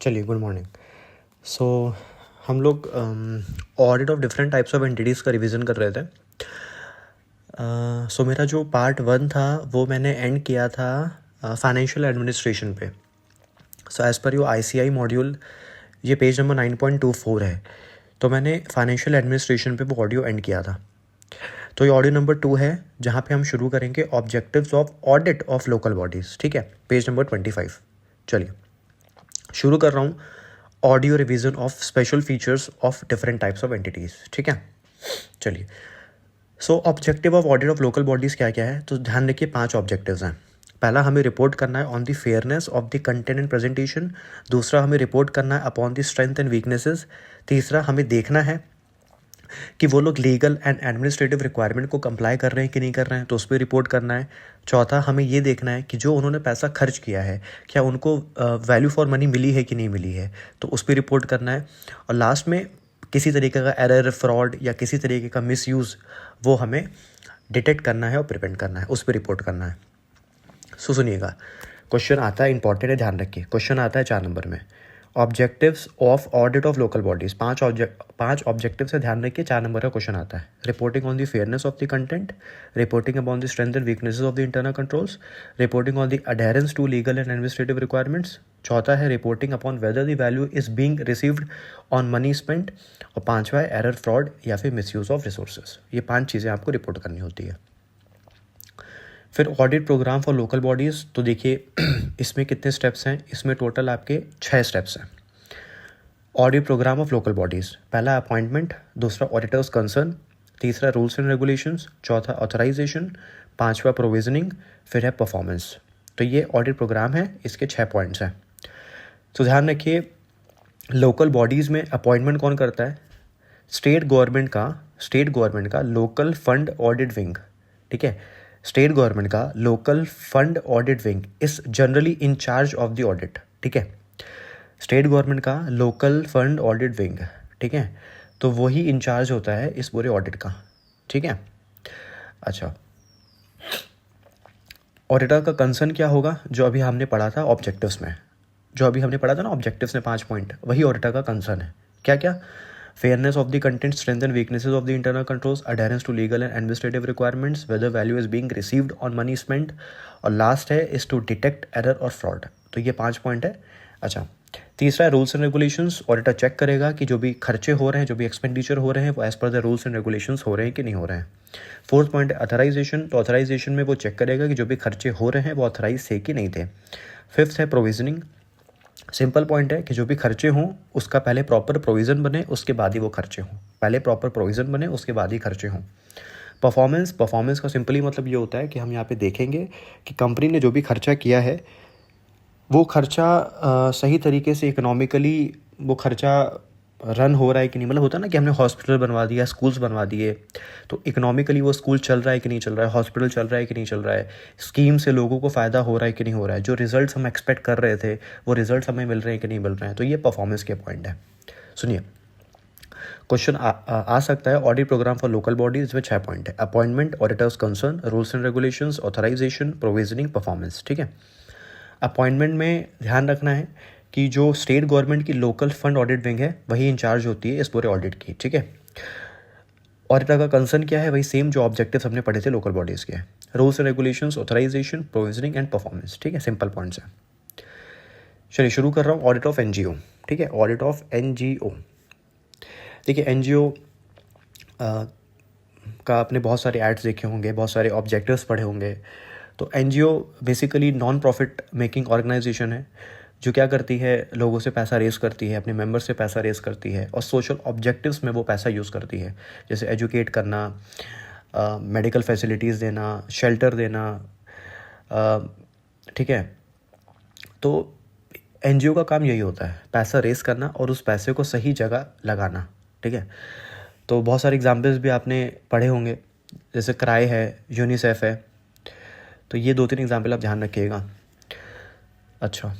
चलिए, good morning. सो हम लोग audit of different types of entities का रिवीजन कर रहे थे। सो मेरा जो पार्ट 1 था वो मैंने एंड किया था फाइनेंशियल एडमिनिस्ट्रेशन पे। So as per your ICI module ये पेज नंबर 9.24 है, तो मैंने फाइनेंशियल एडमिनिस्ट्रेशन पे वो ऑडियो एंड किया था। तो ये ऑडियो नंबर 2 है, जहाँ पे हम शुरू करेंगे objectives of audit of local bodies. ठीक है, पेज नंबर 25। चलिए शुरू कर रहा हूँ। Audio revision of special features of different types of entities. ठीक है, चलिए। सो objective of audit of local bodies क्या क्या है, तो ध्यान रखिए 5 ऑब्जेक्टिव्स हैं। पहला, हमें रिपोर्ट करना है on the fairness of the content and presentation. दूसरा, हमें रिपोर्ट करना है upon the strength and weaknesses. तीसरा, हमें देखना है कि वो लोग लीगल एंड एडमिनिस्ट्रेटिव रिक्वायरमेंट को कंप्लाई कर रहे हैं कि नहीं कर रहे हैं, तो उस पर रिपोर्ट करना है। चौथा, हमें ये देखना है कि जो उन्होंने पैसा खर्च किया है क्या उनको वैल्यू फॉर मनी मिली है कि नहीं मिली है, तो उस पर रिपोर्ट करना है। और लास्ट में किसी तरीके का एरर, फ्रॉड या किसी तरीके का मिसयूज़ वो हमें डिटेक्ट करना है और प्रिवेंट करना है, उस पर रिपोर्ट करना है। सुनिएगा, क्वेश्चन आता है, इंपॉर्टेंट है, ध्यान रखिए। क्वेश्चन आता है 4 नंबर में, objectives of audit of local bodies. 5 objective से, ध्यान रखिए। 4 नंबर का क्वेश्चन आता है, reporting on the fairness of the content, reporting upon the strength and weaknesses of the internal controls, reporting on the adherence to legal and administrative requirements. चौथा है reporting upon whether the value is being received on money spent. और 5वां है error, fraud या फिर misuse of resources. ये 5 चीज़ें आपको रिपोर्ट करनी होती है। फिर audit programme for local bodies, तो देखिए इसमें कितने स्टेप्स हैं, इसमें टोटल आपके 6 स्टेप्स हैं। Audit programme of local bodies, पहला अपॉइंटमेंट, दूसरा ऑडिटर्स कंसर्न, तीसरा रूल्स एंड रेगुलेशंस, चौथा ऑथराइजेशन, 5वां प्रोविजनिंग, फिर है परफॉर्मेंस। तो ये ऑडिट प्रोग्राम है, इसके 6 पॉइंट्स हैं। तो ध्यान रखिए, लोकल बॉडीज़ में अपॉइंटमेंट कौन करता है? स्टेट गवर्नमेंट का लोकल फंड ऑडिट विंग। ठीक है, स्टेट गवर्नमेंट का local fund audit wing is generally in charge of the audit. ठीक है, स्टेट गवर्नमेंट का लोकल फंड ऑडिट विंग, ठीक है, तो वही इंचार्ज होता है इस पूरे ऑडिट का। ठीक है, अच्छा, ऑडिटर का कंसर्न क्या होगा? जो अभी हमने पढ़ा था ऑब्जेक्टिव्स में, जो अभी हमने पढ़ा था ना ऑब्जेक्टिव्स में 5 पॉइंट, वही ऑडिटर का कंसर्न है। क्या क्या? Fairness of the content, strength and weaknesses of the internal controls, adherence to legal and administrative requirements, whether value is being received on money spent, और लास्ट है इज टू डिटेक्ट एरर और fraud. तो ये 5 point है। अच्छा, तीसरा है rules and regulations. Auditor check करेगा कि जो भी खर्चे हो रहे हैं, जो भी एक्सपेंडिचर हो रहे हैं, वो as per the rules and regulations हो रहे हैं कि नहीं हो रहे हैं। 4th पॉइंट है ऑथराइजेशन। तो ऑथराइजेशन में वो चेक करेगा कि जो भी खर्चे हो रहे हैं वो ऑथराइज थे कि नहीं थे। 5th है प्रोविजनिंग। सिंपल पॉइंट है कि जो भी खर्चे हों उसका पहले प्रॉपर प्रोविज़न बने, उसके बाद ही वो खर्चे हों। पहले प्रॉपर प्रोविज़न बने, उसके बाद ही खर्चे हों। परफॉर्मेंस का सिंपली मतलब ये होता है कि हम यहाँ पे देखेंगे कि कंपनी ने जो भी खर्चा किया है वो खर्चा सही तरीके से इकोनॉमिकली वो खर्चा रन हो रहा है कि नहीं। मतलब होता है ना कि हमने हॉस्पिटल बनवा दिया, स्कूल्स बनवा दिए, तो इकोनॉमिकली वो स्कूल चल रहा है कि नहीं चल रहा है, हॉस्पिटल चल रहा है कि नहीं चल रहा है, स्कीम से लोगों को फ़ायदा हो रहा है कि नहीं हो रहा है, जो रिजल्ट्स हम एक्सपेक्ट कर रहे थे वो रिजल्ट्स हमें मिल रहे हैं कि नहीं मिल रहे हैं। तो ये परफॉर्मेंस के पॉइंट है। सुनिए, क्वेश्चन आ सकता है audit programme for local bodies में 6 पॉइंट है, appointment, auditors concern, rules and regulations, authorisation, provisioning, performance. ठीक है, अपॉइंटमेंट में ध्यान रखना है कि जो स्टेट गवर्नमेंट की लोकल फंड ऑडिट विंग है वही इंचार्ज होती है इस पूरे ऑडिट की। ठीक है, ऑडिटर का कंसर्न क्या है? वही सेम जो ऑब्जेक्टिव्स हमने पढ़े थे लोकल बॉडीज़ के, rules and regulations, authorisation, provisioning and performance. ठीक है, सिंपल पॉइंट्स हैं। चलिए शुरू कर रहा हूँ, ऑडिट ऑफ NGO। ठीक है, ऑडिट ऑफ NGO। देखिए, NGO का आपने बहुत सारे एड्स देखे होंगे, बहुत सारे ऑब्जेक्टिव्स पढ़े होंगे। तो NGO basically non profit making organisation है, जो क्या करती है, लोगों से पैसा रेस करती है, अपने मेंबर से पैसा रेस करती है और सोशल ऑब्जेक्टिव्स में वो पैसा यूज़ करती है, जैसे एजुकेट करना, मेडिकल फैसिलिटीज़ देना, शेल्टर देना। ठीक है, तो NGO का काम यही होता है, पैसा रेस करना और उस पैसे को सही जगह लगाना। ठीक है, तो बहुत सारे एग्जाम्पल्स भी आपने पढ़े होंगे, जैसे क्राई है, यूनिसेफ है। तो ये 2-3 एग्जाम्पल आप ध्यान रखिएगा। अच्छा,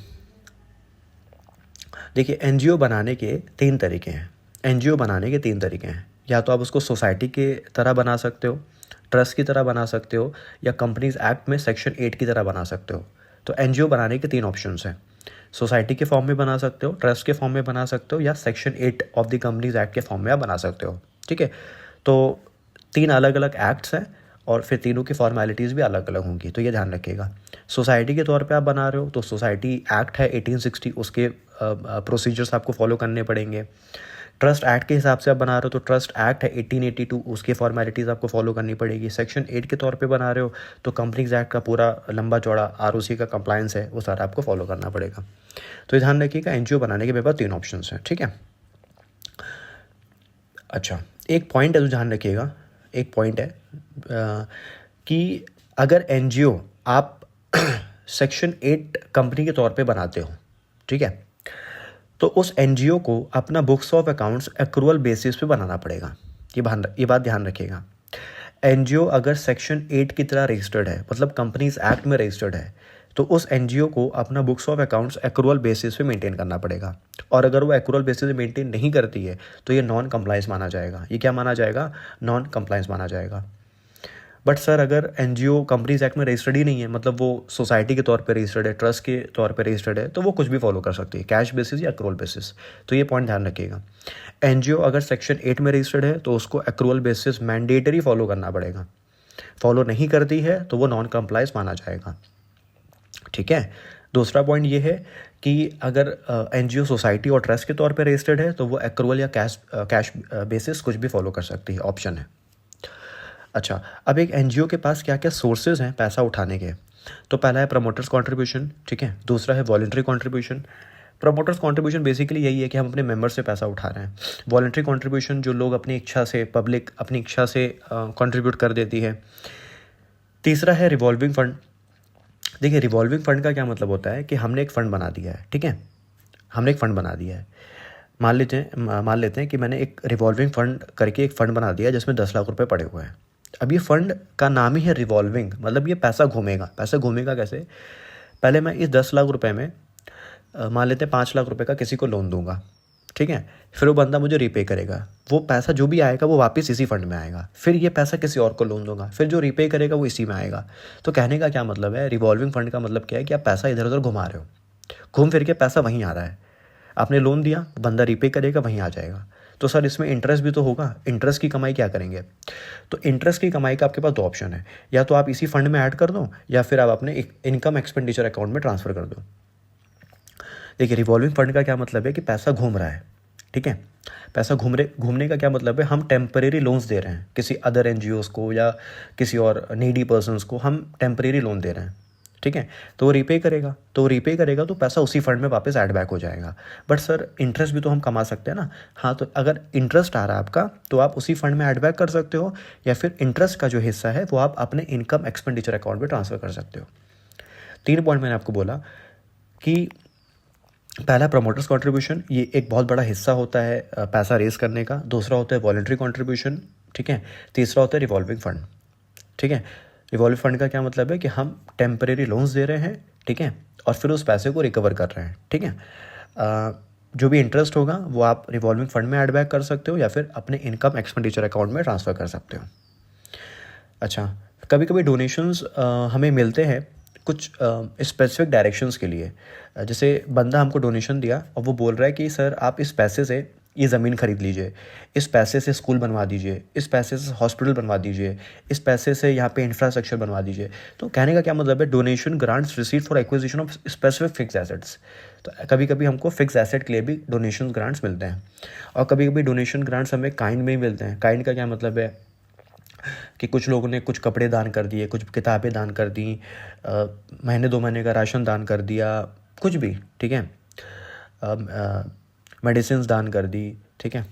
देखिए, NGO बनाने के 3 तरीके हैं। NGO बनाने के 3 तरीके हैं, या तो आप उसको सोसाइटी के तरह बना सकते हो, ट्रस्ट की तरह बना सकते हो, या कंपनीज एक्ट में सेक्शन 8 की तरह बना सकते हो। तो NGO बनाने के 3 ऑप्शंस हैं। सोसाइटी के फॉर्म में बना सकते हो, ट्रस्ट के फॉर्म में बना सकते हो, या section 8 of the companies act के फॉर्म में आप बना सकते हो। ठीक है, तो 3 अलग अलग एक्ट्स हैं और फिर तीनों की फॉर्मेलिटीज़ भी अलग अलग होंगी, तो ये ध्यान रखिएगा। सोसाइटी के तौर पे आप बना रहे हो तो सोसाइटी एक्ट है 1860, उसके प्रोसीजर्स आपको फॉलो करने पड़ेंगे। ट्रस्ट एक्ट के हिसाब से आप बना रहे हो तो ट्रस्ट एक्ट है 1882, उसकी फॉर्मेलिटीज़ आपको फॉलो करनी पड़ेगी। सेक्शन 8 के तौर पे बना रहे हो तो कंपनीज एक्ट का पूरा लंबा चौड़ा आरओसी का कंप्लायंस है, वो सारा आपको फॉलो करना पड़ेगा। तो ये ध्यान रखिएगा, एनजीओ बनाने के मेरे पास 3 ऑप्शन हैं। ठीक है, अच्छा एक पॉइंट है जो ध्यान रखिएगा, एक पॉइंट है कि अगर एनजीओ आप सेक्शन 8 कंपनी के तौर पे बनाते हो, ठीक है, तो उस एनजीओ को अपना books of accounts accrual basis पे बनाना पड़ेगा। ये बात ध्यान रखिएगा। एनजीओ अगर सेक्शन 8 की तरह रजिस्टर्ड है, मतलब कंपनीज एक्ट में रजिस्टर्ड है, तो उस एनजीओ को अपना books of accounts accrual basis पे मेंटेन करना पड़ेगा। और अगर वो एक्रूअल बेसिस पे मेंटेन नहीं करती है तो ये नॉन कंप्लायंस माना जाएगा। ये क्या माना जाएगा? नॉन कंप्लायंस माना जाएगा। बट सर अगर एनजीओ कंपनीज एक्ट में रजिस्टर्ड ही नहीं है, मतलब वो सोसाइटी के तौर पे रजिस्टर्ड है, ट्रस्ट के तौर पे रजिस्टर्ड है, तो वो कुछ भी फॉलो कर सकती है, कैश बेसिस या एक्रूअल बेसिस। तो ये पॉइंट ध्यान रखिएगा। एनजीओ अगर सेक्शन 8 में रजिस्टर्ड है तो उसको एक्रूअल बेसिस मैंडेटरी फॉलो करना पड़ेगा। फॉलो नहीं करती है तो वो नॉन कंप्लायंस माना जाएगा। ठीक है, दूसरा पॉइंट ये है कि अगर एनजीओ सोसाइटी और ट्रस्ट के तौर पे रजिस्टर्ड है तो वो एक्रूअल या कैश बेसिस कुछ भी फॉलो कर सकती है, ऑप्शन है। अच्छा, अब एक एनजीओ के पास क्या क्या सोर्सेज हैं पैसा उठाने के? तो पहला है प्रमोटर्स कंट्रीब्यूशन, ठीक है। दूसरा है voluntary contribution. Promoters contribution basically यही है कि हम अपने मेंबर से पैसा उठा रहे हैं। वॉलंटरी कंट्रीब्यूशन जो लोग अपनी इच्छा से, पब्लिक अपनी इच्छा से कंट्रीब्यूट कर देती है। तीसरा है रिवॉल्विंग फंड। देखिए, रिवॉल्विंग फंड का क्या मतलब होता है कि हमने एक फ़ंड बना दिया है, ठीक है, हमने एक फ़ंड बना दिया है। मान लेते हैं कि मैंने एक रिवॉल्विंग फ़ंड करके एक फ़ंड बना दिया है जिसमें 10 लाख रुपए पड़े हुए हैं। अब ये फ़ंड का नाम ही है रिवॉल्विंग, मतलब ये पैसा घूमेगा। पैसा घूमेगा कैसे? पहले मैं इस 10 लाख रुपए में मान लेते हैं 5 लाख रुपए का किसी को लोन दूंगा, ठीक है। फिर वो बंदा मुझे रीपे करेगा, वो पैसा जो भी आएगा वो वापस इसी फंड में आएगा। फिर ये पैसा किसी और को लोन दूंगा, फिर जो रीपे करेगा वो इसी में आएगा। तो कहने का क्या मतलब है? रिवॉल्विंग फंड का मतलब क्या है कि आप पैसा इधर उधर घुमा रहे हो, घूम फिर के पैसा वहीं आ रहा है। आपने लोन दिया, बंदा रीपे करेगा, वहीं आ जाएगा। तो सर इसमें इंटरेस्ट भी तो होगा, इंटरेस्ट की कमाई क्या करेंगे? तो इंटरेस्ट की कमाई का आपके पास 2 ऑप्शन है, या तो आप इसी फंड में ऐड कर दो या फिर आप अपने इनकम एक्सपेंडिचर अकाउंट में ट्रांसफ़र कर दो। देखिए, रिवॉल्विंग फंड का क्या मतलब है कि पैसा घूम रहा है, ठीक है। पैसा घूमने का क्या मतलब है? हम टेम्परेरी लोन्स दे रहे हैं किसी अदर एनजीओज़ को या किसी और नीडी पर्सनस को, हम टेम्परेरी लोन दे रहे हैं, ठीक है। तो वो रीपे करेगा तो पैसा उसी फंड में वापस ऐड बैक हो जाएगा। बट सर इंटरेस्ट भी तो हम कमा सकते हैं ना। हाँ, तो अगर इंटरेस्ट आ रहा है आपका तो आप उसी फंड में ऐड बैक कर सकते हो, या फिर इंटरेस्ट का जो हिस्सा है वो आप अपने इनकम एक्सपेंडिचर अकाउंट में ट्रांसफ़र कर सकते हो। 3 पॉइंट मैंने आपको बोला कि पहला प्रमोटर्स कंट्रीब्यूशन, ये एक बहुत बड़ा हिस्सा होता है पैसा रेज करने का। दूसरा होता है वॉलंटरी कंट्रीब्यूशन, ठीक है। तीसरा होता है रिवॉल्विंग फंड, ठीक है। रिवॉल्विंग फंड का क्या मतलब है कि हम टेम्परेरी लोन्स दे रहे हैं, ठीक है, और फिर उस पैसे को रिकवर कर रहे हैं, ठीक है। जो भी इंटरेस्ट होगा वो आप रिवॉल्विंग फंड में ऐड बैक कर सकते हो या फिर अपने इनकम एक्सपेंडिचर अकाउंट में ट्रांसफ़र कर सकते हो। अच्छा, कभी कभी डोनेशंस हमें मिलते हैं कुछ स्पेसिफिक डायरेक्शंस के लिए। जैसे बंदा हमको डोनेशन दिया और वो बोल रहा है कि सर आप इस पैसे से ये ज़मीन खरीद लीजिए, इस पैसे से स्कूल बनवा दीजिए, इस पैसे से हॉस्पिटल बनवा दीजिए, इस पैसे से यहाँ पे इंफ्रास्ट्रक्चर बनवा दीजिए। तो कहने का क्या मतलब है? Donation grants received for acquisition of specific fix assets. तो कभी कभी हमको फिक्स एसेट के लिए भी डोनेशन ग्रांट्स मिलते हैं, और कभी कभी डोनेशन ग्रांट्स हमें काइंड में ही मिलते हैं। काइंड का क्या मतलब है कि कुछ लोगों ने कुछ कपड़े दान कर दिए, कुछ किताबें दान कर दी, महीने 2 महीने का राशन दान कर दिया, कुछ भी, ठीक है, मेडिसिन दान कर दी, ठीक है।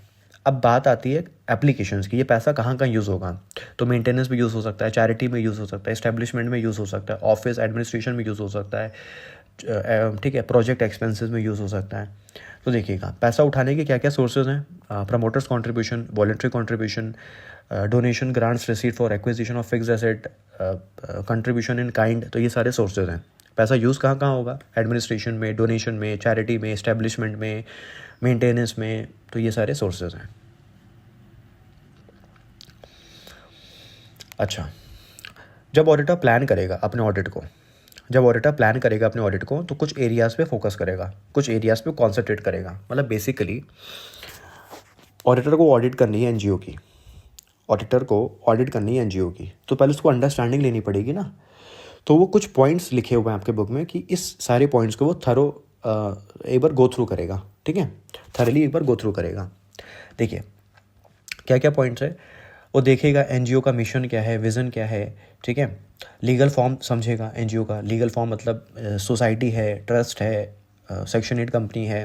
अब बात आती है एप्लीकेशंस की, ये पैसा कहाँ कहाँ यूज़ होगा? तो मेंटेनेंस में यूज़ हो सकता है, चैरिटी में यूज़ हो सकता है, एस्टेब्लिशमेंट में यूज़ हो सकता है, ऑफिस एडमिनिस्ट्रेशन में यूज़ हो सकता है, ठीक है, प्रोजेक्ट एक्सपेंसेस में यूज़ हो सकता है। तो देखिएगा, पैसा उठाने के क्या क्या सोर्सेज हैं? Promoters contribution, voluntary contribution, donation grants received for acquisition of fix asset, contribution in kind. तो ये सारे सोर्सेज हैं। पैसा यूज़ कहाँ कहाँ होगा? एडमिनिस्ट्रेशन में, डोनेशन में, चैरिटी में, एस्टेब्लिशमेंट में, मेंटेनेंस में। तो ये सारे सोर्सेज हैं। अच्छा, जब ऑडिटर प्लान करेगा अपने ऑडिट को, जब ऑडिटर प्लान करेगा अपने ऑडिट को तो कुछ एरियाज़ पे फोकस करेगा, कुछ एरियाज़ पे कॉन्सेंट्रेट करेगा। मतलब बेसिकली ऑडिटर को ऑडिट करनी है एनजीओ की, ऑडिटर को ऑडिट करनी है एनजीओ की, तो पहले उसको अंडरस्टैंडिंग लेनी पड़ेगी ना। तो वो कुछ पॉइंट्स लिखे हुए हैं आपके बुक में कि इस सारे पॉइंट्स को वो थरो एक बार गो थ्रू करेगा, ठीक है, थरली एक बार गो थ्रू करेगा। देखिए क्या क्या पॉइंट्स है, वो देखेगा एनजीओ का मिशन क्या है, विज़न क्या है, ठीक है। लीगल फॉर्म समझेगा एनजीओ का, लीगल फॉर्म मतलब सोसाइटी है, ट्रस्ट है, सेक्शन 8 कंपनी है,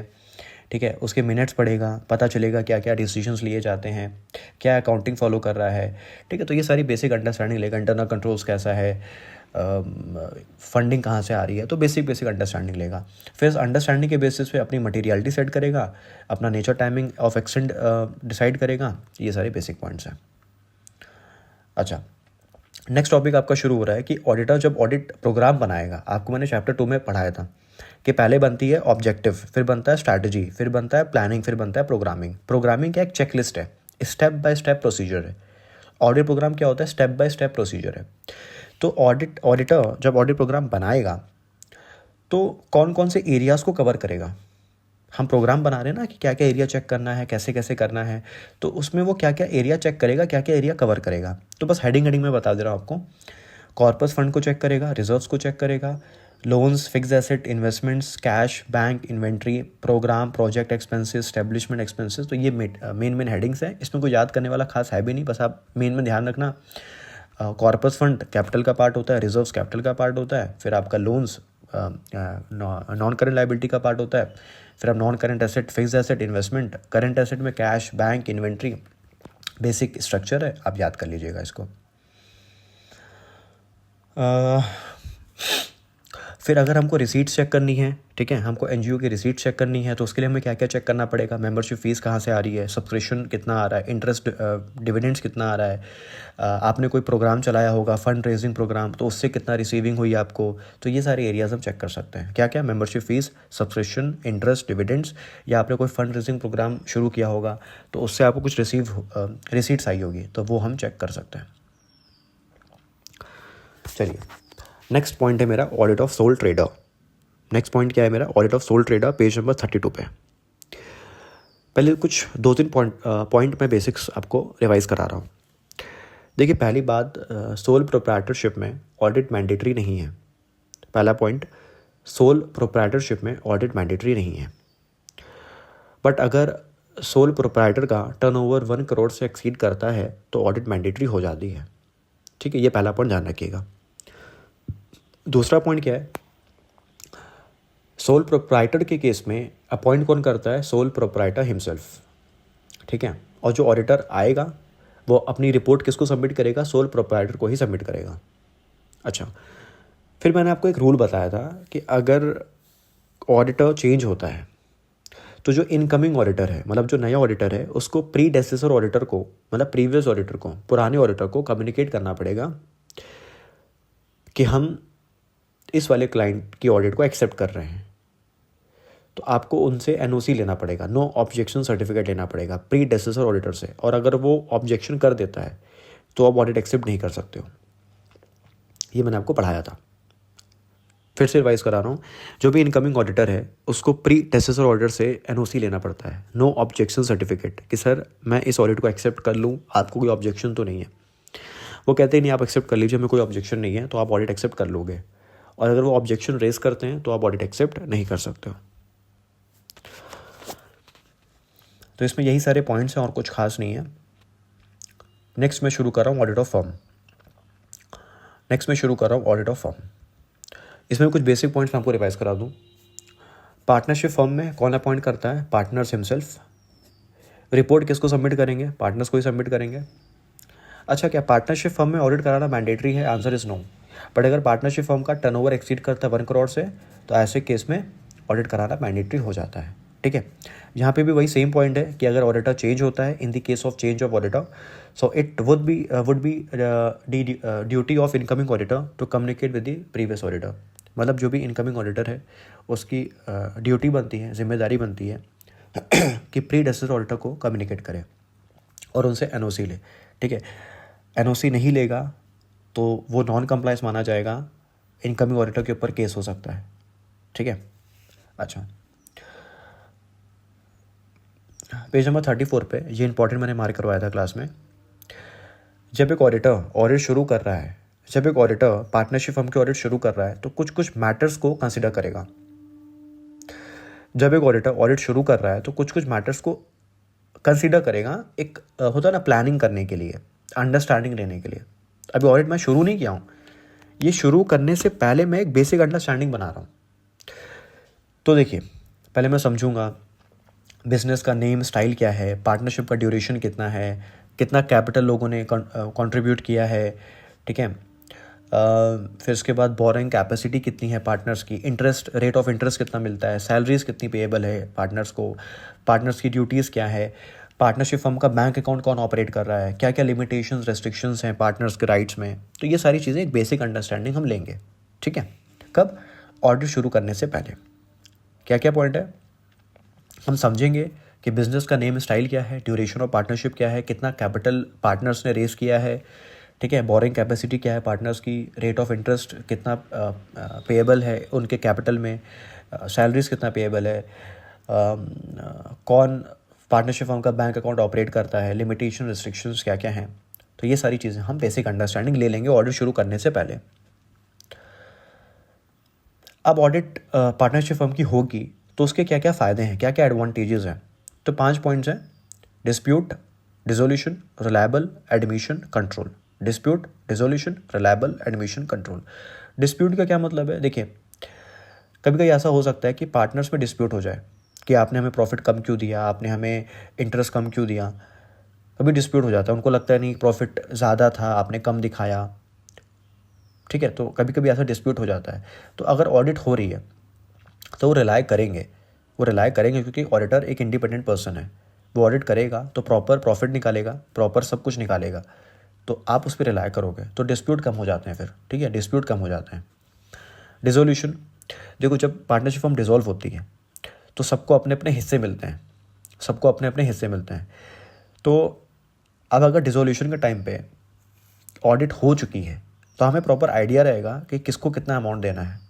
ठीक है। उसके मिनट्स पढ़ेगा, पता चलेगा क्या क्या डिसीजंस लिए जाते हैं, क्या अकाउंटिंग फॉलो कर रहा है, ठीक है। तो ये सारी बेसिक अंडरस्टैंडिंग लेगा, इंटरनल कंट्रोल्स कैसा है, फंडिंग कहाँ से आ रही है, तो बेसिक अंडरस्टैंडिंग लेगा। फिर इस अंडरस्टैंडिंग के बेसिस पे अपनी मटेरियलिटी सेट करेगा, अपना nature timing of extend decide करेगा। ये सारे बेसिक पॉइंट्स हैं। अच्छा, नेक्स्ट टॉपिक आपका शुरू हो रहा है कि ऑडिटर जब ऑडिट प्रोग्राम बनाएगा, आपको मैंने चैप्टर 2 में पढ़ाया था कि पहले बनती है ऑब्जेक्टिव, फिर बनता है स्ट्रैटेजी, फिर बनता है प्लानिंग, फिर बनता है प्रोग्रामिंग। प्रोग्रामिंग क्या एक चेकलिस्ट है, स्टेप बाय स्टेप प्रोसीजर है। ऑडिट प्रोग्राम क्या होता है, स्टेप बाय स्टेप प्रोसीजर है। तो ऑडिटर जब ऑडिट प्रोग्राम बनाएगा तो कौन कौन से एरियाज़ को कवर करेगा। हम प्रोग्राम बना रहे हैं ना कि क्या क्या एरिया चेक करना है, कैसे कैसे करना है, तो उसमें वो क्या क्या एरिया चेक करेगा, क्या क्या एरिया कवर करेगा। तो बस हेडिंग में बता दे रहा हूँ आपको। कॉर्पस फंड को चेक करेगा, रिजर्व्स को चेक करेगा, loans, fix asset, investments, cash, bank, inventory, programme, project expenses, establishment expenses. तो ये मेन हेडिंग्स हैं, इसमें कोई याद करने वाला खास है भी नहीं, बस आप मेन में ध्यान रखना। कॉर्पस फंड कैपिटल का पार्ट होता है, रिजर्व्स कैपिटल का पार्ट होता है, फिर आपका लोन्स नॉन करेंट लाइबिलिटी का पार्ट होता है, फिर आप non current asset, fix asset, investment, current asset में cash, bank, inventory. Basic structure है, आप याद कर लीजिएगा इसको। फिर अगर हमको रिसीट्स चेक करनी है, ठीक है, हमको एनजीओ की रिसीट चेक करनी है, तो उसके लिए हमें क्या क्या चेक करना पड़ेगा। मेंबरशिप फ़ीस कहाँ से आ रही है, सब्सक्रिप्शन कितना आ रहा है, इंटरेस्ट डिविडेंड्स कितना आ रहा है, आपने कोई प्रोग्राम चलाया होगा, फंड रेजिंग प्रोग्राम, तो उससे कितना रिसीविंग हुई आपको। तो ये सारे एरियाज़ हम चेक कर सकते हैं। क्या क्या, membership fees, subscription, interest, dividends, या आपने कोई फंड रेजिंग प्रोग्राम शुरू किया होगा तो उससे आपको कुछ रिसीट्स आई होगी, तो वो हम चेक कर सकते हैं। चलिए, नेक्स्ट पॉइंट है मेरा audit of soul trader. Next point क्या है मेरा, audit of soul trader, page number 32 पे। पहले कुछ 2-3 पॉइंट मैं बेसिक्स आपको रिवाइज करा रहा हूँ। देखिए, पहली बात, सोल प्रोप्राइटरशिप में ऑडिट मैंडेटरी नहीं है। पहला पॉइंट, सोल प्रोप्राइटरशिप में ऑडिट मैंडेटरी नहीं है। बट अगर सोल प्रोप्राइटर का टर्नओवर 1 करोड़ से एक्सीड करता है तो ऑडिट मैंडेटरी हो जाती है, ठीक है। ये पहला पॉइंट ध्यान रखिएगा। दूसरा पॉइंट क्या है, सोल प्रोप्राइटर के केस में अपॉइंट कौन करता है, सोल प्रोप्राइटर हिमसेल्फ, ठीक है। और जो ऑडिटर आएगा वो अपनी रिपोर्ट किसको सबमिट करेगा, सोल प्रोप्राइटर को ही सबमिट करेगा। अच्छा, फिर मैंने आपको एक रूल बताया था कि अगर ऑडिटर चेंज होता है तो जो इनकमिंग ऑडिटर है, मतलब जो नया ऑडिटर है, उसको प्रीडेसेसर ऑडिटर को, मतलब प्रीवियस ऑडिटर को, पुराने ऑडिटर को कम्युनिकेट करना पड़ेगा कि हम इस वाले क्लाइंट की ऑडिट को एक्सेप्ट कर रहे हैं। तो आपको उनसे एनओसी लेना पड़ेगा, नो ऑब्जेक्शन सर्टिफिकेट लेना पड़ेगा प्रीडेसेसर ऑडिटर से। और अगर वो ऑब्जेक्शन कर देता है तो आप ऑडिट एक्सेप्ट नहीं कर सकते हो। ये मैंने आपको पढ़ाया था, फिर से रिवाइज करा रहा हूँ। जो भी इनकमिंग ऑडिटर है उसको प्रीडेसेसर ऑडिटर से एनओसी लेना पड़ता है, नो ऑब्जेक्शन सर्टिफिकेट, कि सर मैं इस ऑडिट को एक्सेप्ट कर लूँ, आपको कोई ऑब्जेक्शन तो नहीं है। वो कहते हैं नहीं, आप एक्सेप्ट कर लीजिए, हमें कोई ऑब्जेक्शन नहीं है, तो आप ऑडिट एक्सेप्ट कर लोगे। और अगर वो ऑब्जेक्शन रेज करते हैं तो आप ऑडिट एक्सेप्ट नहीं कर सकते हो। तो इसमें यही सारे पॉइंट्स हैं और कुछ खास नहीं है। नेक्स्ट मैं शुरू कर रहा हूँ ऑडिट ऑफ फर्म। इसमें कुछ बेसिक पॉइंट्स मैं आपको रिवाइज करा दूँ। पार्टनरशिप फर्म में कौन अपॉइंट करता है, पार्टनर्स हिमसेल्फ। रिपोर्ट किसको सबमिट करेंगे, पार्टनर्स को ही सबमिट करेंगे। अच्छा, क्या पार्टनरशिप फर्म में ऑडिट कराना मैंडेटरी है, आंसर इज़ नो। बट अगर पार्टनरशिप फर्म का टर्नओवर एक्सीड करता है 1 करोड़ से तो ऐसे केस में ऑडिट कराना मैंडेटरी हो जाता है, ठीक है। यहाँ पे भी वही सेम पॉइंट है कि अगर ऑडिटर चेंज होता है, in the case of change of auditor, so it would be duty of incoming auditor to communicate with the previous auditor. मतलब जो भी इनकमिंग ऑडिटर है उसकी ड्यूटी बनती है, जिम्मेदारी बनती है कि प्रीडेसेसर ऑडिटर को कम्युनिकेट करे और उनसे एनओसी ले, ठीक है। एनओसी नहीं लेगा तो वो नॉन कंप्लायंस माना जाएगा इनकमिंग ऑडिटर के ऊपर केस हो सकता है, ठीक है। अच्छा, पेज नंबर 34 पे ये इंपॉर्टेंट मैंने मार्क करवाया था क्लास में। जब एक ऑडिटर ऑडिट शुरू कर रहा है, जब एक ऑडिटर पार्टनरशिप फर्म की ऑडिट शुरू कर रहा है तो कुछ कुछ मैटर्स को कंसिडर करेगा। जब एक ऑडिटर ऑडिट शुरू कर रहा है तो कुछ कुछ मैटर्स को कंसिडर करेगा, एक होता है ना प्लानिंग करने के लिए, अंडरस्टैंडिंग लेने के लिए। अभी ऑडिट मैं शुरू नहीं किया हूँ, ये शुरू करने से पहले मैं एक बेसिक अंडरस्टैंडिंग बना रहा हूँ। तो देखिए, पहले मैं समझूंगा बिजनेस का नेम स्टाइल क्या है, पार्टनरशिप का ड्यूरेशन कितना है, कितना कैपिटल लोगों ने कंट्रीब्यूट किया है, ठीक है। फिर उसके बाद बोरिंग कैपेसिटी कितनी है पार्टनर्स की, इंटरेस्ट रेट ऑफ इंटरेस्ट कितना मिलता है, सैलरीज कितनी पेएबल है पार्टनर्स को, पार्टनर्स की ड्यूटीज़ क्या है, पार्टनरशिप फर्म का बैंक अकाउंट कौन ऑपरेट कर रहा है, क्या क्या लिमिटेशंस रेस्ट्रिक्शंस हैं पार्टनर्स के राइट्स में। तो ये सारी चीज़ें एक बेसिक अंडरस्टैंडिंग हम लेंगे, ठीक है। कब? ऑडिट शुरू करने से पहले। क्या क्या पॉइंट है, हम समझेंगे कि बिजनेस का नेम स्टाइल क्या है, ड्यूरेशन ऑफ पार्टनरशिप क्या है, कितना कैपिटल पार्टनर्स ने रेस किया है, ठीक है, बोरिंग कैपेसिटी क्या है पार्टनर्स की, रेट ऑफ इंटरेस्ट कितना पेएबल है उनके कैपिटल में, सैलरीज कितना पेएबल है, कौन पार्टनरशिप फर्म का बैंक अकाउंट ऑपरेट करता है, लिमिटेशन रिस्ट्रिक्शंस क्या क्या हैं। तो ये सारी चीज़ें हम बेसिक अंडरस्टैंडिंग ले लेंगे ऑडिट शुरू करने से पहले। अब ऑडिट पार्टनरशिप फर्म की होगी तो उसके क्या क्या फ़ायदे हैं, क्या क्या एडवांटेजेस हैं। तो 5 पॉइंट्स हैं: dispute, dissolution, reliable, admission, control. Dispute, dissolution, reliable, admission, control. Dispute का क्या मतलब है? देखिए, कभी कभी ऐसा हो सकता है कि पार्टनर्स में डिस्प्यूट हो जाए कि आपने हमें प्रॉफिट कम क्यों दिया, आपने हमें इंटरेस्ट कम क्यों दिया। कभी डिस्प्यूट हो जाता है, उनको लगता है नहीं प्रॉफिट ज़्यादा था, आपने कम दिखाया, ठीक है। तो कभी कभी ऐसा डिस्प्यूट हो जाता है। तो अगर ऑडिट हो रही है तो वो रिलाय करेंगे क्योंकि ऑडिटर एक इंडिपेंडेंट पर्सन है, वो ऑडिट करेगा तो प्रॉपर प्रॉफिट निकालेगा, प्रॉपर सब कुछ निकालेगा, तो आप उस पर रिलाय करोगे, तो डिस्प्यूट कम हो जाते हैं फिर, ठीक है, डिस्प्यूट कम हो जाते हैं। डिसोल्यूशन, देखो जब पार्टनरशिप फर्म डिसॉल्व होती है तो सबको अपने अपने हिस्से मिलते हैं, सबको अपने अपने हिस्से मिलते हैं। तो अब अगर डिसोल्यूशन के टाइम पे ऑडिट हो चुकी है तो हमें प्रॉपर आइडिया रहेगा कि किसको कितना अमाउंट देना है।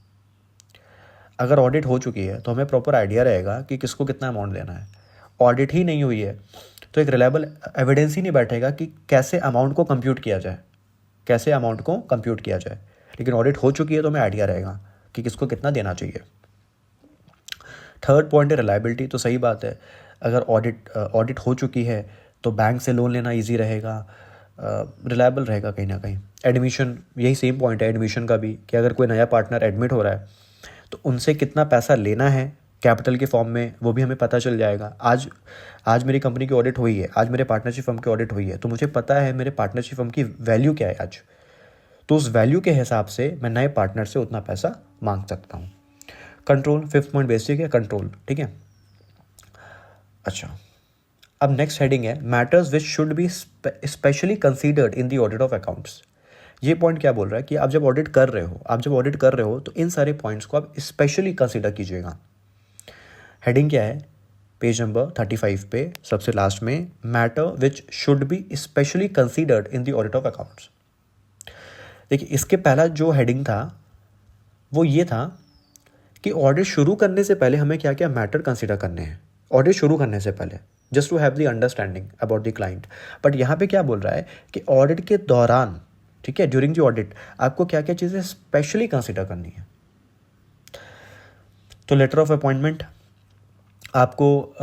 अगर ऑडिट हो चुकी है तो हमें प्रॉपर आइडिया रहेगा कि किसको कितना अमाउंट देना है। ऑडिट ही नहीं हुई है तो एक रिलायबल एविडेंस ही नहीं बैठेगा कि कैसे अमाउंट को कंप्यूट किया जाए, कैसे अमाउंट को कंप्यूट किया जाए। लेकिन ऑडिट हो चुकी है तो हमें आइडिया रहेगा कि किसको कितना देना चाहिए। थर्ड पॉइंट है रिलायबिलिटी। तो सही बात है, अगर ऑडिट हो चुकी है तो बैंक से लोन लेना ईजी रहेगा, रिलायबल रहेगा कहीं ना कहीं। एडमिशन, यही सेम पॉइंट है एडमिशन का भी, कि अगर कोई नया पार्टनर एडमिट हो रहा है तो उनसे कितना पैसा लेना है कैपिटल के फॉर्म में, वो भी हमें पता चल जाएगा। आज मेरी कंपनी की ऑडिट हुई है, आज मेरे पार्टनरशिप फर्म की ऑडिट हुई है, तो मुझे पता है मेरे पार्टनरशिप फर्म की वैल्यू क्या है आज, तो उस वैल्यू के हिसाब से मैं नए पार्टनर से उतना पैसा मांग सकता हूँ। कंट्रोल, 5th पॉइंट बेसिक है कंट्रोल, ठीक है। अच्छा, अब नेक्स्ट हेडिंग है matters which should be specially considered in the audit of accounts. ये पॉइंट क्या बोल रहा है कि आप जब ऑडिट कर रहे हो तो इन सारे पॉइंट्स को आप स्पेशली कंसीडर कीजिएगा। हेडिंग क्या है? पेज नंबर 35 पे सबसे लास्ट में, matter which should be specially considered in the audit of accounts. देखिए, इसके पहला जो हेडिंग था वो ये था कि ऑडिट शुरू करने से पहले हमें क्या क्या मैटर कंसीडर करने हैं, ऑडिट शुरू करने से पहले, just to have the understanding about the client. But यहाँ पे क्या बोल रहा है कि ऑडिट के दौरान, ठीक है, ड्यूरिंग द ऑडिट आपको क्या क्या चीज़ें स्पेशली कंसीडर करनी है। तो लेटर ऑफ अपॉइंटमेंट, आपको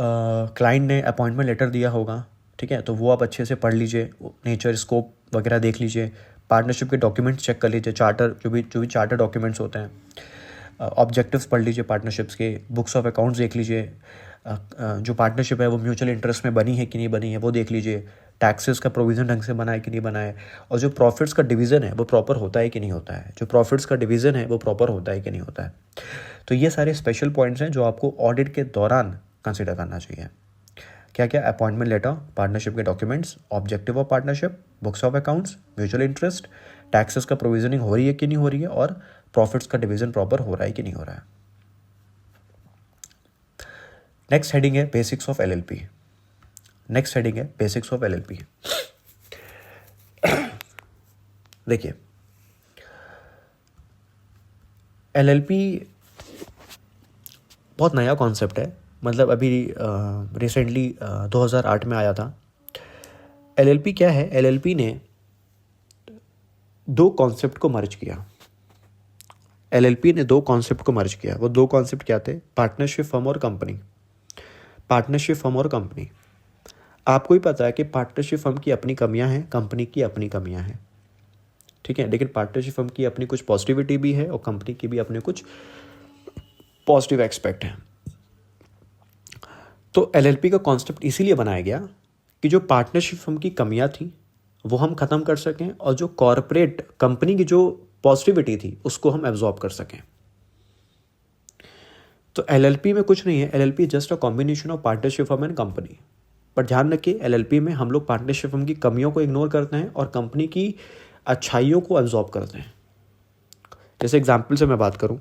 क्लाइंट ने अपॉइंटमेंट लेटर दिया होगा, ठीक है, तो वो आप अच्छे से पढ़ लीजिए, नेचर स्कोप वगैरह देख लीजिए, पार्टनरशिप के डॉक्यूमेंट्स चेक कर लीजिए, चार्टर जो भी चार्टर डॉक्यूमेंट्स होते हैं, ऑब्जेक्टिव्स पढ़ लीजिए पार्टनरशिप्स के, बुक्स ऑफ अकाउंट्स देख लीजिए, जो पार्टनरशिप है वो म्यूचुअल इंटरेस्ट में बनी है कि नहीं बनी है वो देख लीजिए, टैक्सेस का प्रोविज़न ढंग से बना है कि नहीं बना है, और जो प्रॉफिट्स का डिवीज़न है वो प्रॉपर होता है कि नहीं होता है, जो प्रॉफिट्स का डिवीज़न है वो प्रॉपर होता है कि नहीं होता है। तो ये सारे स्पेशल पॉइंट्स हैं जो आपको ऑडिट के दौरान कंसिडर करना चाहिए। क्या क्या? अपॉइंटमेंट लेटर, पार्टनरशिप के documents, objective of partnership, books of accounts, mutual interest, taxes का प्रोविजनिंग हो रही है कि नहीं हो रही है, और प्रॉफिट्स का डिवीजन प्रॉपर हो रहा है कि नहीं हो रहा है। नेक्स्ट हेडिंग है basics of LLP. Next heading है बेसिक्स ऑफ एलएलपी। देखिए, एलएलपी बहुत नया कॉन्सेप्ट है, मतलब अभी रिसेंटली 2008 में आया था। एलएलपी क्या है? एलएलपी ने दो कॉन्सेप्ट को मर्ज किया। एलएलपी ने दो कॉन्सेप्ट को मर्ज किया। वो दो कॉन्सेप्ट क्या थे? पार्टनरशिप फर्म और कंपनी। पार्टनरशिप फर्म और कंपनी, आपको ही पता है कि पार्टनरशिप फर्म की अपनी कमियां हैं, कंपनी की अपनी कमियां हैं, ठीक है। लेकिन पार्टनरशिप फर्म की अपनी कुछ पॉजिटिविटी भी है और कंपनी की भी अपने कुछ पॉजिटिव एक्सपेक्ट हैं। तो एलएलपी का कॉन्सेप्ट इसीलिए बनाया गया कि जो पार्टनरशिप फर्म की कमियां थी वो हम ख़त्म कर सकें और जो कॉरपोरेट कंपनी की जो पॉजिटिविटी थी उसको हम एब्जॉर्ब कर सकें। तो एलएलपी में कुछ नहीं है, LLP just a combination of partnership firm and company. पर ध्यान रखिए, एलएलपी में हम लोग पार्टनरशिप फर्म की कमियों को इग्नोर करते हैं और कंपनी की अच्छाइयों को एब्जॉर्ब करते हैं। जैसे एग्जाम्पल से मैं बात करूं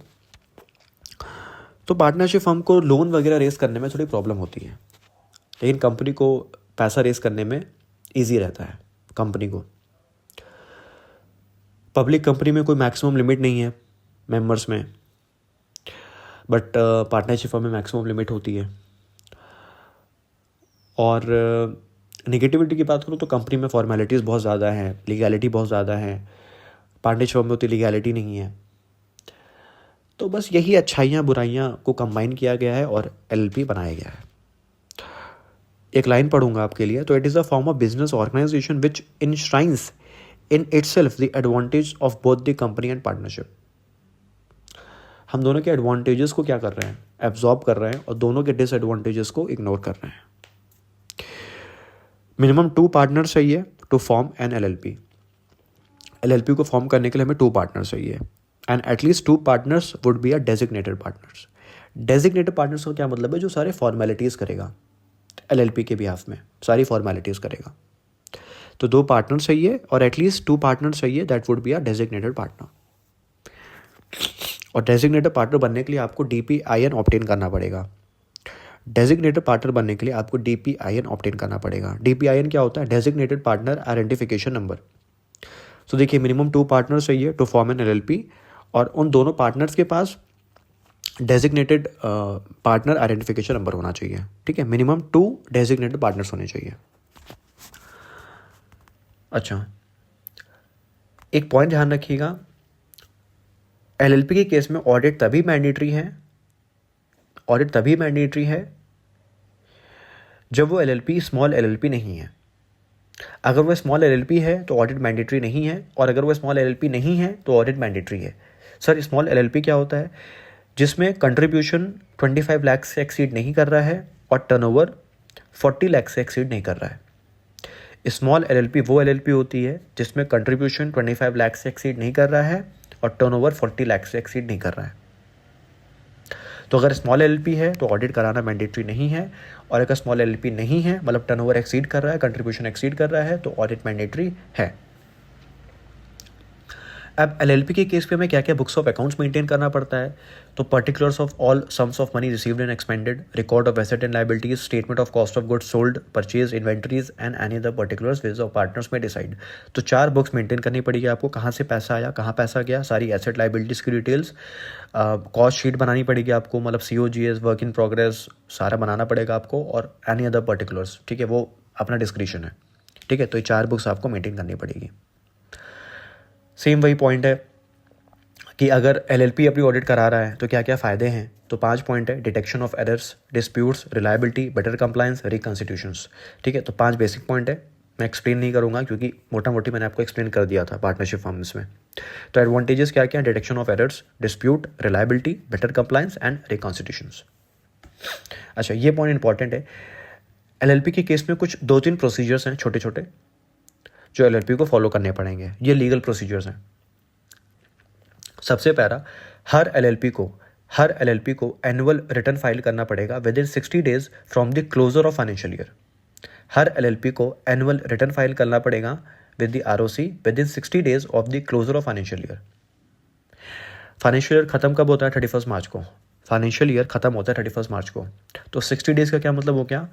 तो पार्टनरशिप फर्म को लोन वगैरह रेस करने में थोड़ी प्रॉब्लम होती है, लेकिन कंपनी को पैसा रेस करने में ईजी रहता है। कंपनी को, पब्लिक कंपनी में कोई मैक्सिमम लिमिट नहीं है मेंबर्स में, बट पार्टनरशिप फर्म में मैक्सिमम लिमिट होती है। और नेगेटिविटी की बात करूँ तो कंपनी में फॉर्मेलिटीज़ बहुत ज़्यादा हैं, लीगैलिटी बहुत ज़्यादा है। पार्टनरशिप फर्म में उतनी लीगैलिटी नहीं है। तो बस यही अच्छाइयाँ बुराइयाँ को कंबाइन किया गया है और एलएलपी बनाया गया है। एक लाइन पढ़ूंगा आपके लिए। तो it is a form of business organisation which enshrines in itself the advantage of both the company and partnership. हम दोनों के एडवांटेजेस को क्या कर रहे हैं? एब्जॉर्ब कर रहे हैं और दोनों के डिसएडवांटेजेस को इग्नोर कर रहे हैं। मिनिमम 2 पार्टनर चाहिए to form an LLP. LLP को फॉर्म करने के लिए हमें 2 पार्टनर चाहिए and at least 2 partners would be a designated partners. Designated partners का क्या मतलब है? जो सारे फॉर्मेलिटीज़ करेगा एलएलपी के बिहाफ में, सारी फॉर्मेलिटीज़ करेगा। तो 2 पार्टनर चाहिए और एटलीस्ट 2 पार्टनर चाहिए, that would be a designated partner. और डेजिग्नेटेड पार्टनर बनने के लिए आपको DPIN ऑब्टेन करना पड़ेगा। डेजिग्नेटेड पार्टनर बनने के लिए आपको DPIN ऑब्टेन करना पड़ेगा। DPIN क्या होता है? Designated partner identification number. तो देखिए, मिनिमम 2 पार्टनर चाहिए टू फॉर्म एन एलएलपी और उन दोनों पार्टनर्स के पास डेजिग्नेटेड पार्टनर आइडेंटिफिकेशन नंबर होना चाहिए, ठीक है। मिनिमम 2 डेजिग्नेटेड पार्टनर्स होने चाहिए। अच्छा, एक पॉइंट ध्यान रखिएगा, एलएलपी के केस में ऑडिट तभी मैंडेटरी है जब वो एलएलपी स्मॉल एलएलपी नहीं है। अगर वो स्मॉल एलएलपी है तो ऑडिट मैंडेटरी नहीं है, और अगर वो स्मॉल एलएलपी नहीं है तो ऑडिट मैंडेटरी है। सर, स्मॉल एलएलपी क्या होता है? जिसमें कंट्रीब्यूशन 25 लाख से एक्सीड नहीं कर रहा है और टर्नओवर 40 लाख से एक्सीड नहीं कर रहा है। स्मॉल एलएलपी वो एलएलपी होती है जिसमें कंट्रीब्यूशन 25 लाख से एक्सीड नहीं कर रहा है और टर्नओवर 40 लाख से एक्सीड नहीं कर रहा है। तो अगर स्मॉल एलएलपी है तो ऑडिट कराना मैंडेटरी नहीं है, और अगर स्मॉल एलएलपी नहीं है, मतलब टर्नओवर एक्सीड कर रहा है, कंट्रीब्यूशन एक्सीड कर रहा है, तो ऑडिट मैंडेटरी है। अब एलएलपी के केस पे हमें क्या क्या बुक्स ऑफ अकाउंट्स मेंटेन करना पड़ता है? तो particulars of all sums of money received and expanded, record of asset and liabilities, statement of cost of goods sold, purchase, inventories and any other particulars which of partners में decide. तो 4 books maintain करनी पड़ेगी आपको। कहाँ से पैसा आया, कहाँ पैसा गया, सारी एसेट लायबिलिटीज की डिटेल्स, कॉस्ट शीट बनानी पड़ेगी आपको, मतलब COGS, वर्क इन प्रोग्रेस सारा बनाना पड़ेगा आपको, और एनी अदर पर्टिकुलर्स, ठीक है, वो अपना डिस्क्रिप्शन है, ठीक है। तो ये 4 बुक्स आपको मेंटेन करनी पड़ेगी। सेम वही पॉइंट है कि अगर एलएलपी अपनी ऑडिट करा रहा है तो क्या क्या फ़ायदे हैं? तो 5 पॉइंट है। Detection of errors, disputes, reliability, better compliance, reconstitutions, ठीक है। तो 5 बेसिक पॉइंट है। मैं एक्सप्लेन नहीं करूंगा क्योंकि मोटा मोटी मैंने आपको एक्सप्लेन कर दिया था पार्टनरशिप फर्म्स में। तो एडवांटेजेस क्या क्या? Detection of errors, dispute, reliability, better compliance and reconstitutions. अच्छा, ये पॉइंट इंपॉर्टेंट है। एलएलपी के केस में कुछ 2-3 प्रोसीजर्स हैं छोटे छोटे जो एलएलपी को फॉलो करने पड़ेंगे। ये लीगल प्रोसीजर्स हैं। सबसे पहला, हर एलएलपी को एनुअल रिटर्न फाइल करना पड़ेगा within 60 days from the closure of financial year. हर एलएलपी को एनुअल रिटर्न फाइल करना पड़ेगा with the ROC within 60 days of the closure of financial year. Financial year खत्म कब होता है? 31 मार्च को। फाइनेंशियल ईयर खत्म होता है 31 मार्च को। तो 60 डेज का क्या मतलब हो गया?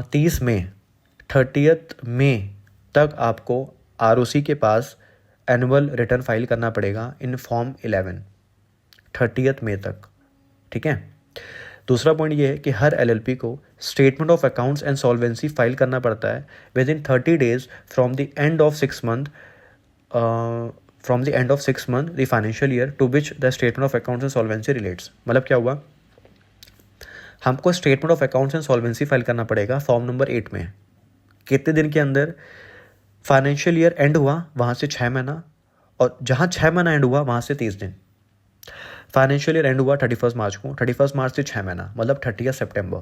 30 मई तक आपको ROC के पास एनुअल रिटर्न फाइल करना पड़ेगा इन फॉर्म 11। 30 मई तक, ठीक है। दूसरा पॉइंट ये है कि हर एलएलपी को statement of accounts and solvency file करना पड़ता है within 30 days from the end of 6 month the financial year to which the statement of accounts and solvency relates. मतलब क्या हुआ, हमको statement of accounts and solvency file करना पड़ेगा form number 8 में। कितने दिन के अंदर? फाइनेंशियल ईयर एंड हुआ वहाँ से 6 महीना, और जहाँ 6 महीना एंड हुआ वहाँ से 30 दिन। फाइनेंशियल ईयर एंड हुआ 31 मार्च को, 31 मार्च से 6 महीना मतलब 30 सितंबर,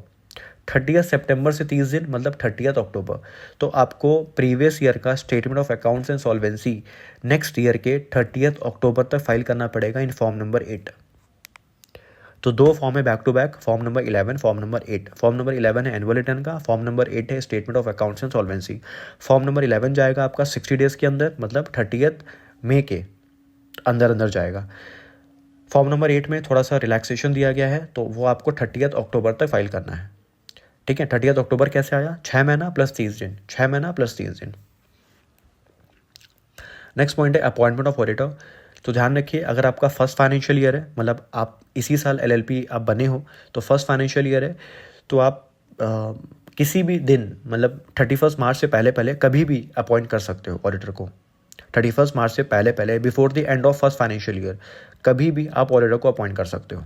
30 सितंबर से 30 दिन मतलब 30 अक्टूबर। तो आपको प्रीवियस ईयर का statement of accounts and solvency next year के 30 अक्टूबर तक फाइल करना पड़ेगा इन फॉर्म नंबर 8। तो 2 फॉर्म है back to back, form number 11, form number 8। Form number 11 है एनुअल रिटर्न का, फॉर्म नंबर 8 है statement of accounts and solvency. Form number 11 जाएगा आपका 60 डेज़ के अंदर, मतलब 30 मई के अंदर जाएगा। फॉर्म नंबर 8 में थोड़ा सा रिलैक्सेशन दिया गया है, तो वो आपको 30 अक्टूबर तक फाइल करना है, ठीक है। 30 अक्टूबर कैसे आया? 6 महीना प्लस 30 दिन, 6 महीना प्लस 30 दिन। नेक्स्ट पॉइंट है अपॉइंटमेंट ऑफ ऑडिटर। तो ध्यान रखिए, अगर आपका फर्स्ट फाइनेंशियल ईयर है, मतलब आप इसी साल एलएलपी आप बने हो, तो फर्स्ट फाइनेंशियल ईयर है, तो आप किसी भी दिन मतलब 31 मार्च से पहले कभी भी अपॉइंट कर सकते हो ऑडिटर को। 31 मार्च से पहले before the end of first financial year कभी भी आप ऑडिटर को अपॉइंट कर सकते हो।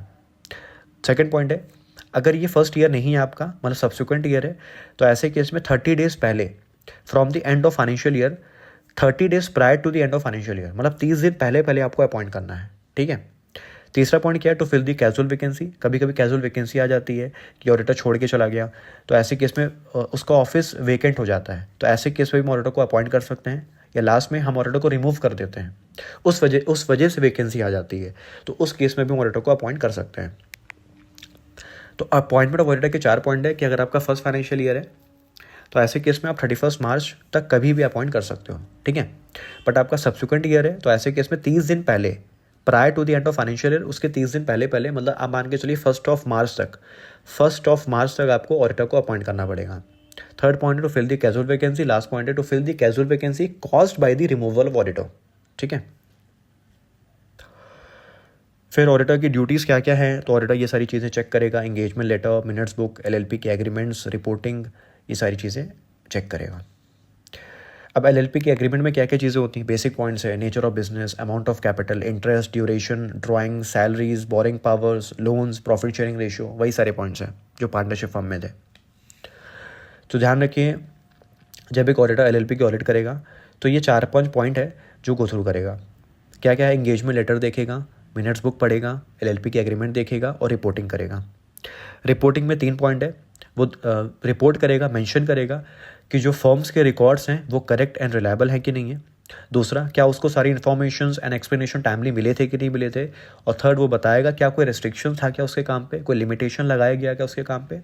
सेकेंड पॉइंट है, अगर ये फर्स्ट ईयर नहीं है आपका, मतलब सब्सिक्वेंट ईयर है, तो ऐसे केस में 30 डेज़ पहले from the end of financial year, 30 days prior to the end of financial year, मतलब 30 दिन पहले आपको अपॉइंट करना है, ठीक है। तीसरा पॉइंट क्या है? To fill the casual vacancy. कभी कभी कैजुअल वैकेंसी आ जाती है कि ऑडिटर छोड़ के चला गया, तो ऐसे केस में उसका ऑफिस वेकेंट हो जाता है, तो ऐसे केस में भी हम ऑडिटर को अपॉइंट कर सकते हैं, या लास्ट में हम ऑडिटर को रिमूव कर देते हैं, उस वजह से वैकेंसी आ जाती है, तो उस केस में भी हम ऑडिटर को अपॉइंट कर सकते हैं। तो अपॉइंटमेंट ऑफ ऑडिटर के 4 पॉइंट है कि अगर आपका फर्स्ट फाइनेंशियल ईयर है, तो ऐसे केस में आप 31 मार्च तक कभी भी अपॉइंट कर सकते हो, ठीक है। बट आपका सब्सिक्वेंट ईयर है, तो ऐसे केस में 30 दिन पहले prior to the end of financial year, उसके 30 दिन पहले मतलब आप मान के चलिए 1 मार्च तक आपको ऑडिटर को अपॉइंट करना पड़ेगा। थर्ड पॉइंट है to fill the casual vacancy. Last point है to fill the casual vacancy caused by the removal of auditor, ठीक है। फिर ऑडिटर की ड्यूटीज़ क्या क्या है? तो ऑडिटर ये सारी चीज़ें चेक करेगा, engagement letter, minutes book, LLP के एग्रीमेंट्स, रिपोर्टिंग, ये सारी चीज़ें चेक करेगा। अब एलएलपी के एग्रीमेंट में क्या क्या चीज़ें होती हैं? बेसिक पॉइंट्स है, nature of business, amount of capital, interest, duration, drawing, salaries, boring powers, loans, profit sharing ratio, वही सारे पॉइंट्स हैं जो पार्टनरशिप फर्म में थे। तो ध्यान रखिए, जब एक ऑडिटर एलएलपी की ऑडिट करेगा तो ये 4-5 पॉइंट है जो गो थ्रू करेगा। क्या क्या है? एंगेजमेंट लेटर देखेगा, मिनट्स बुक पढ़ेगा, एलएलपी की एग्रीमेंट देखेगा और रिपोर्टिंग करेगा। रिपोर्टिंग में 3 पॉइंट है, वो रिपोर्ट करेगा, मेंशन करेगा कि जो फर्म्स के रिकॉर्ड्स हैं वो करेक्ट एंड रिलायबल हैं कि नहीं है। दूसरा, क्या उसको सारी इन्फॉर्मेशन एंड एक्सप्लेनेशन टाइमली मिले थे कि नहीं मिले थे। और थर्ड, वो बताएगा क्या कोई रेस्ट्रिक्शन था क्या उसके काम पे, कोई लिमिटेशन लगाया गया क्या उसके काम पे।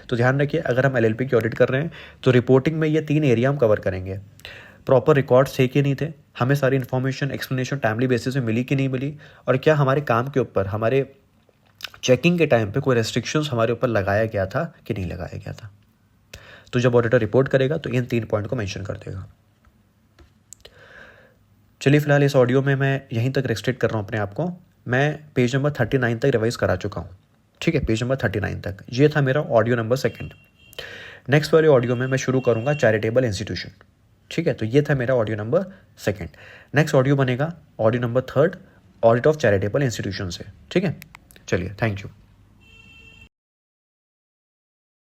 तो ध्यान रखिए, अगर हम एलएलपी की ऑडिट कर रहे हैं तो रिपोर्टिंग में ये 3 एरिया हम कवर करेंगे। प्रॉपर रिकॉर्ड्स थे कि नहीं थे, हमें सारी इन्फॉर्मेशन एक्सप्लेनेशन टाइमली बेसिस में मिली कि नहीं मिली, और क्या हमारे काम के ऊपर, हमारे चेकिंग के टाइम पे कोई रेस्ट्रिक्शंस हमारे ऊपर लगाया गया था कि नहीं लगाया गया था। तो जब ऑडिटर रिपोर्ट करेगा तो इन 3 पॉइंट को मेंशन कर देगा। चलिए फिलहाल इस ऑडियो में मैं यहीं तक रेस्ट्रिक्ट कर रहा हूँ अपने आप को। मैं पेज नंबर 39 तक रिवाइज करा चुका हूँ, ठीक है। पेज नंबर 39 तक ये था मेरा ऑडियो नंबर 2। नेक्स्ट वाले ऑडियो में मैं शुरू करूँगा चैरिटेबल इंस्टीट्यूशन, ठीक है। तो ये था मेरा ऑडियो नंबर 2। नेक्स्ट ऑडियो बनेगा audio number 3, audit of charitable institution से, ठीक है। चलिए, थैंक यू।